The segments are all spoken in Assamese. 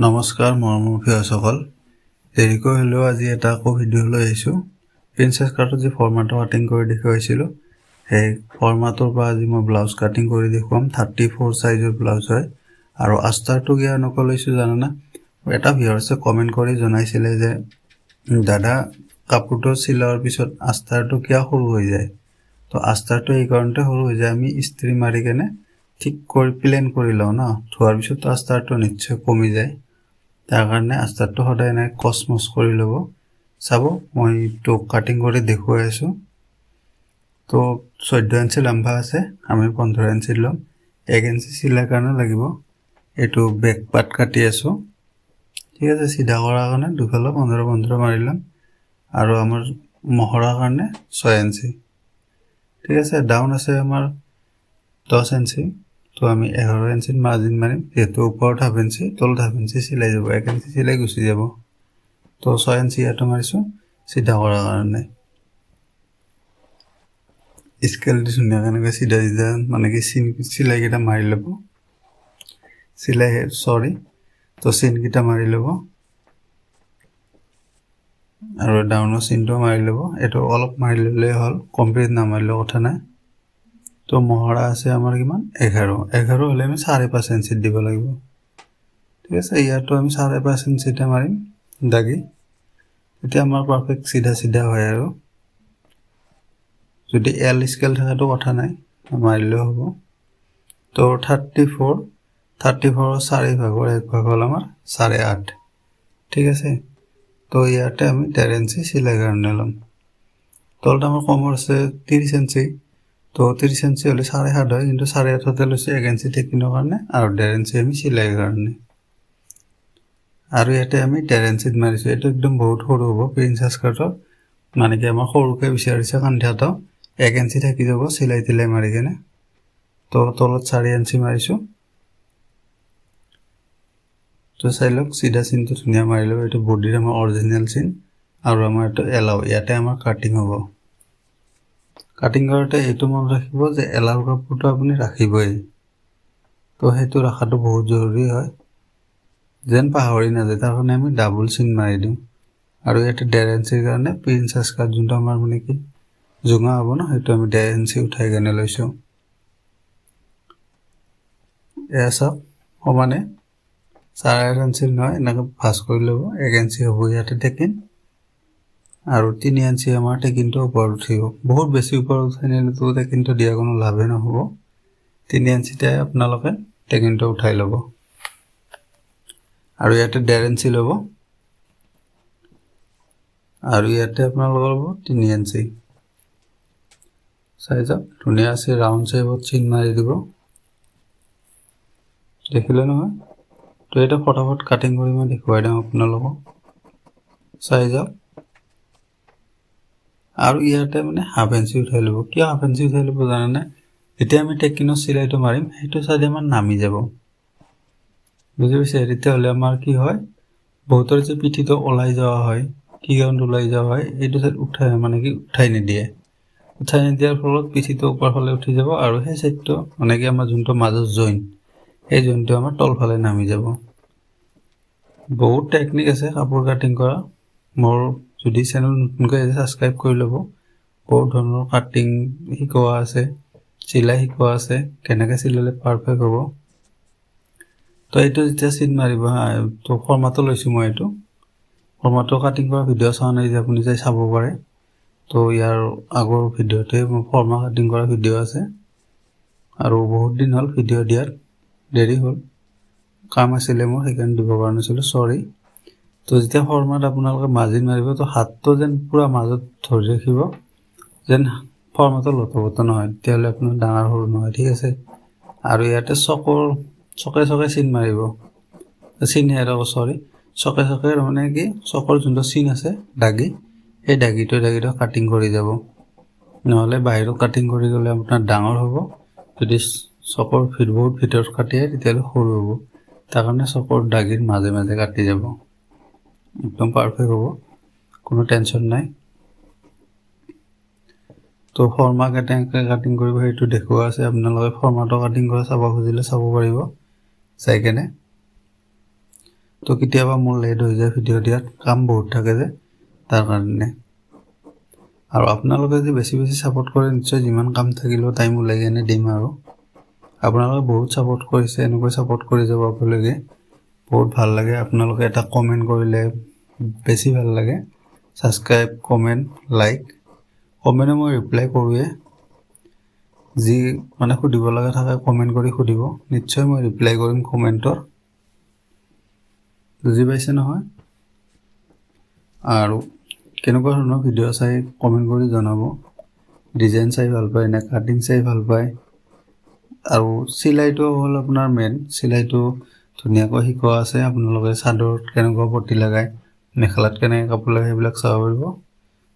নমস্কাৰ মৰমৰ ভিউৱাৰসকল দেৰিকৈ হ'লেও আজি এটা ভিডিঅ' লৈ আহিছোঁ প্ৰিন্সেছ কাটত যে ফৰ্মাটো কাটিং কৰি দেখুৱাইছিলোঁ সেই ফৰ্মাটোৰ পৰা আজি মই ব্লাউজ কাটিং কৰি দেখুৱাম 34 সাইজৰ ব্লাউজ হয় আৰু আস্তাৰটো কিয় এনেকৈ লৈছোঁ জানানা এটা ভিউৱাৰ্ছে কমেন্ট কৰি জনাইছিলে যে দাদা কাপোৰটো চিলোৱাৰ পিছত আস্তাৰটো কিয় সৰু হৈ যায় তো আস্তাৰটো এই কাৰণতে সৰু হৈ যায় আমি ইস্ত্ৰি মাৰি কেনে ঠিক কৰি প্লেন কৰি লওঁ না ধোৱাৰ পিছত আস্তাৰটো নিশ্চয় কমি যায় তাৰ কাৰণে আস্তাৰটো সদায় নাই কসমছ কৰি ল'ব চাব মই তো কাটিং কৰি দেখুৱাই আছোঁ তো 14 ইঞ্চি লম্বা আছে আমি 15 ইঞ্চি ল'ম 1 ইঞ্চি চিলাই কাৰণে লাগিব এটো বেক পাৰ্ট কাটি আছোঁ ঠিক আছে সিধা কৰাৰ কাৰণে দুফালে 15 মাৰি ল'ম আৰু আমাৰ মহৰা কাৰণে 6 ইঞ্চি ঠিক আছে ডাউন আছে আমাৰ 10 ইঞ্চি তো আমি 11 ইঞ্চিৰ মাৰ্জিন মাৰিম যেটো ওপৰত হাফ ইঞ্চি তলত হাফ ইঞ্চি চিলাই যাব 1 ইঞ্চি চিলাই গুচি যাব তো 6 ইঞ্চি এটা মাৰিছো সিধা কৰাৰ কাৰণে স্কেল দি ধুনীয়া কেনেকৈ সিধা সিধা মানে কি চিন চিলাই কেইটা মাৰি ল'ব চিলাই সৰি তো চিন কেইটা মাৰি ল'ব আৰু ডাউনৰ চিনটো মাৰি ল'ব এটো অলপ মাৰি ল'লে হ'ল কমপ্লিট নামাৰিলে কথা নাই তো মহৰা আছে আমাৰ কিমান 11 হলে আমি 5.5 ইঞ্চি দিব লাগিব ঠিক আছে ইয়াতো আমি 5.5 ইঞ্চিতে মাৰিম দাগি এতিয়া আমাৰ পাৰফেক্ট সিধা সিধা হয় আৰু যদি এল স্কেল থাকাটো কথা নাই মাৰিলে হ'ব তো 34 4 ভাগৰ এক ভাগ হল আমাৰ 8.5 ঠিক আছে তো ইয়াতে আমি 13 ইঞ্চি সিলাই কাৰণে লম তলত আমাৰ কমৰ আছে 30 ইঞ্চি তো 30 ইঞ্চি হলে 7.5 হয় কিন্তু 8.5 হতে লৈছে 1 ইঞ্চি টেকিনৰ কাৰণে আৰু 1.5 ইঞ্চি আমি সিলাই কাৰণে আৰু ইয়াতে আমি 13 ইঞ্চিত মাৰিছো এটা একদম বহুত সৰু হ'ব প্ৰিন্সেছ কাটৰ মানে কি আমাৰ সৰুকে বিচাৰিছে কান্ধাটো 1 ইঞ্চি থাকি যাব সিলাই তিলাই মাৰি কেনে তো তলত 4 ইঞ্চি মাৰিছো তো চাইলক সিধা চিনটো ধুনীয়া মাৰি লব এটো বডিৰ আমাৰ অৰিজিনাল চিন আৰু আমাৰ এটো এলাও ইয়াতে আমাৰ কাটিং হ'ব কাটিং কৰোতে এটো মন ৰাখিব যে এলাও কাপোৰটো আপুনি ৰাখিবই তো হেতু ৰাখাটো বহুত জৰুৰী হয় যেন পাহৰি না যায় তাৰ কাৰণে আমি ডাবল চিন মাৰি দিম আৰু এটা 1.5 ইঞ্চিৰ কাৰণে প্ৰিন্সেছ কাট যোনটো আমাৰ মানে কি জুঙা হ'ব না হেতু আমি 1.5 ইঞ্চি উঠাই কেনে লৈছো এসব সমানে 4 ইঞ্চি নহয় এনেকৈ ভাঁজ কৰি ল'ব 1 ইঞ্চি হ'ব ইয়াতে টেকিন আৰু 3 ইঞ্চি আমাৰ টেকিনটো ওপৰত উঠিব বহুত বেছি ওপৰত উঠাই নিলে তো টেকিনটো দিয়া কোনো লাভে নহব 3 ইঞ্চিতে আপোনালোকে টেকিনটো উঠাই ল'ব আৰু ইয়াতে 1.5 ইঞ্চি ল'ব আৰু ইয়াতে আপোনালোকৰ ল'ব 3 ইঞ্চি সাইজ ধুনীয়া আছে ৰাউন্ড শেপত চিন মাৰি দিব দেখিলে নহয় তো এটা ফটাফট কাটিং কৰি মই দেখুৱাই দিম আপোনালোকক সাইজ আৰু ইয়াতে মানে হাফ ইঞ্চি উঠাই ল'ব কিয় হাফ ইঞ্চি উঠাই ল'ব জানা না এতিয়া আমি টেকিনৰ সিলাইটো মাৰিম হেতু সাইডে আমাৰ নামি যাব বুজি পাইছে এতিয়া হলে আমাৰ কি হয় বহুতৰ যে পিঠিটো ওলাই যাওয়া হয় কি কাৰণ ওলাই যাওয়া হয় এইটো সাইড উঠাই মানে কি উঠাই নিদিয়ে দিয়াৰ ফলত পিঠিটো ওপৰ ফালে উঠি যাব আৰু সেই সাইডটো মানে কি আমাৰ যোনটো মাজৰ জইন এই জইনটো আমাৰ তল ফালে নামি যাব বহুত টেকনিক আছে কাপোৰ কাটিং কৰা মোৰ যদি চেনেল নতুনকৈ সাবস্ক্ৰাইব কৰি ল'ব বহুত ধৰণৰ কাটিং শিকোৱা আছে চিলাই শিকোৱা আছে কেনেকৈ চিলালে পাৰফেক্ট হ'ব তো এইটো যেতিয়া চিন মাৰিব তো ফৰ্মাটো লৈছো মই এইটো ফৰ্মাটো কাটিং কৰা ভিডিও চাও নাই যে আপুনি চাই চাব পাৰে তো ইয়াৰ আগৰ ভিডিওতে মই ফৰ্মা কাটিং কৰা ভিডিও আছে আৰু বহুত দিন হল ভিডিও দিয়াৰ দেৰি হল কাম আছিল মোৰ সেইকাৰণে দিব পৰা নাছিলো সৰি তো যেতিয়া ফৰ্মাত আপোনালোকে মাৰ্জিন মাৰিব তো হাতটো যেন পুৰা মাজত ধৰি ৰাখিব যেন ফৰ্মাটো লতবত নহয় তেতিয়ালে আপোনাৰ ডাঙৰ সৰু নহয় ঠিক আছে আৰু ইয়াতে চকে চিন মাৰিব চিন হেৰা সৰি চকে মানে কি চকৰ যোনটো চিন আছে দাগি এই দাগিটো কাটিং কৰি যাব নহলে বাহিৰত কাটিং কৰি গলে আপোনাৰ ডাঙৰ হ'ব যদি চকৰ বহুত ভিতৰত কাটিয়ে তেতিয়ালে সৰু হ'ব তাৰ কাৰণে চকৰ দাগিৰ মাজে মাজে কাটি যাব একদম পাৰফেক্ট হ'ব কোনো টেনশন নাই তো ফৰ্মা কাটিং কৰিব হেতু দেখুৱা আছে আপোনালোকে ফৰ্মাটো কাটিং কৰা চাব খুজিলে চাব পাৰিব চাই কেনে তো কেতিয়াবা মোৰ লেট হৈ যায় ভিডিঅ' দিয়াত, কাম বহুত থাকে যে তাৰ কাৰণে। আৰু আপোনালোকে যে বেছি ছাপোৰ্ট কৰে, নিশ্চয় যিমান কাম থাকিলেও টাইম ওলাই কিনে দিম। আৰু আপোনালোকে বহুত ছাপোৰ্ট কৰিছে, এনেকৈ ছাপোৰ্ট কৰি যাব আপোনালোকে, বহুত ভাল লাগে। আপোনালোকে এটা কমেণ্ট কৰিলে বেছি ভাল লাগে। Subscribe, comment, like. কমেণ্টে মই ৰিপ্লাই কৰোঁৱে, যি মানে সুধিব লগা থাকে কমেণ্ট কৰি সুধিব, নিশ্চয় মই ৰিপ্লাই কৰিম কমেণ্টৰ। বুজি পাইছে নহয়? আৰু কেনেকুৱা ধৰণৰ ভিডিঅ' চাই কমেণ্ট কৰি জনাব। ডিজাইন চাই ভাল পায় নে কাটিং চাই ভাল পায়? আৰু চিলাইটো হ'ল আপোনাৰ মেইন। চিলাইটো ধুনীয়াকৈ শিকোৱা আছে। আপোনালোকে চাদৰত কেনেকুৱা পটি লগায়, মেখেলাত কেনেকৈ কাপোৰ লগায়, সেইবিলাক চাব পাৰিব।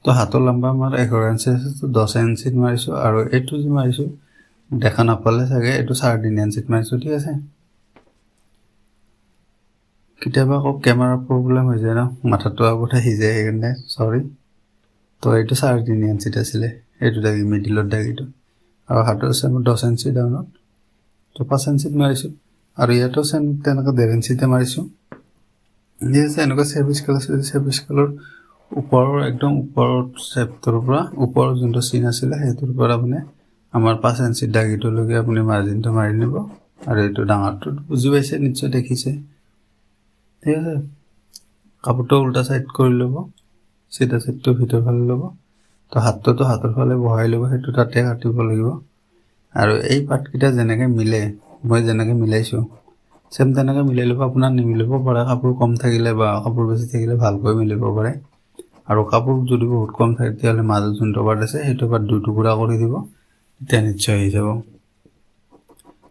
তো হাতৰ লম্বা আমাৰ 11 ইঞ্চি আছে, তো 10 ইঞ্চিত মাৰিছোঁ। আৰু এইটো যে মাৰিছোঁ দেখা নাপালে চাগে, এইটো 3.5 ইঞ্চিত মাৰিছোঁ। ঠিক আছে। কেতিয়াবা আকৌ কেমেৰা প্ৰব্লেম হৈ যায় ন, মাথাটো আগত আহি যায়, সেইকাৰণে চৰি। তো এইটো 3.5 ইঞ্চিত আছিলে, এইটো দাগি মিডিলত দাগিটো। আৰু হাতৰ আছে মোৰ 10 ইঞ্চি ডাউনত, তো 5 ইঞ্চিত মাৰিছোঁ। আৰু ইয়াতো তেনেকৈ 1.5 ইঞ্চিতে মাৰিছোঁ। ঠিক আছে। এনেকুৱা চেপ স্কেল আছে, চেপ স্কেলৰ ওপৰৰ একদম ওপৰৰ চেপটোৰ পৰা ওপৰৰ যোনটো চিন আছিলে সেইটোৰ পৰা মানে আমাৰ 5 ইঞ্চিত দাগিটোলৈকে আপুনি মাৰ্জিনটো মাৰি নিব। আৰু এইটো ডাঙৰটো বুজি পাইছে, নিশ্চয় দেখিছে। ঠিক আছে। কাপোৰটো উল্টা চাইড কৰি ল'ব, চিধা চাইডটো ভিতৰ ফালে ল'ব। তো হাতটোতো হাতৰ ফালে বহাই ল'ব, সেইটো তাতে কাটিব লাগিব। আৰু এই পাৰ্টকেইটা যেনেকৈ মিলে, মই যেনেকৈ মিলাইছোঁ চেম তেনেকৈ মিলাই ল'ব। আপোনাৰ নিমিলিব পাৰে, কাপোৰ কম থাকিলে বা কাপোৰ বেছি থাকিলে ভালকৈ মিলিব পাৰে। আৰু কাপোৰ যদি বহুত কম থাকে তেতিয়াহ'লে মাজত যোনটো পাৰ্ট আছে সেইটো পাৰ্ট 2 টুকুৰা কৰি দিব, তেতিয়া নিশ্চয় আহি যাব।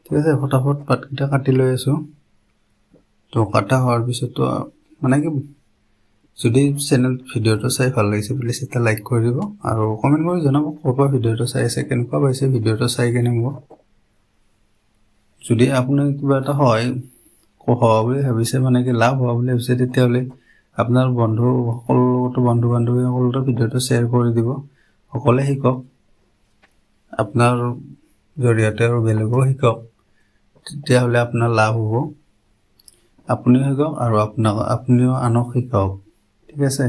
ঠিক আছে। ফটাফট পাৰ্টকেইটা কাটি লৈ আছোঁ। তো কাটা হোৱাৰ পিছতো মানে কি, যদি ভিডিঅ'টো চাই ভাল লাগিছে প্লিজ এটা লাইক কৰি দিব। আৰু কমেণ্ট কৰি জনাব ক'ৰ পৰা ভিডিঅ'টো চাই আছে, কেনেকুৱা পাইছে ভিডিঅ'টো চাই কেনে মোক। যদি আপুনি কিবা এটা হোৱা বুলি ভাবিছে, মানে কি লাভ হোৱা বুলি ভাবিছে, তেতিয়াহ'লে আপোনাৰ বন্ধু বান্ধৱী সকলোতো ভিডিঅ'টো শ্বেয়াৰ কৰি দিব। সকলোৱে শিকক, আপোনাৰ জৰিয়তে আৰু বেলেগো শিকক, তেতিয়াহ'লে আপোনাৰ লাভ হ'ব। আপুনিও শিকক আৰু আপুনিও আনক শিকাওক। ঠিক আছে।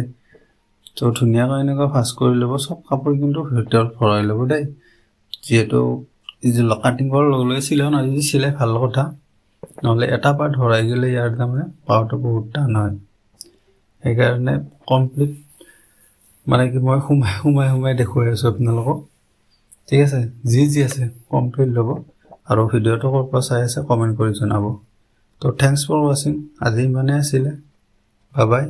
তো ধুনীয়াকৈ এনেকুৱা ভাজ কৰি ল'ব। চব কাপোৰ কিন্তু ভিতৰত ভৰাই ল'ব দেই, যিহেতু কাটিং কৰাৰ লগে লগে চিলাও নহয়। যদি চিলাই ভাল কথা, নহ'লে এটা পাৰ্ট ভৰাই গ'লে ইয়াৰ তাৰমানে পাৱাটো বহুত টান হয়। সেইকাৰণে কমপ্লিট মানে কি মই সোমাই দেখুৱাই আছোঁ আপোনালোকক। ঠিক আছে। যি আছে কমপ্লিট ল'ব। আৰু ভিডিঅ'টো ক'ৰ পৰা চাই আছে কমেণ্ট কৰি জনাব। তো থেংকছ ফৰ ৱাচিং। আজি ইমানেই আছিলে। Bye bye.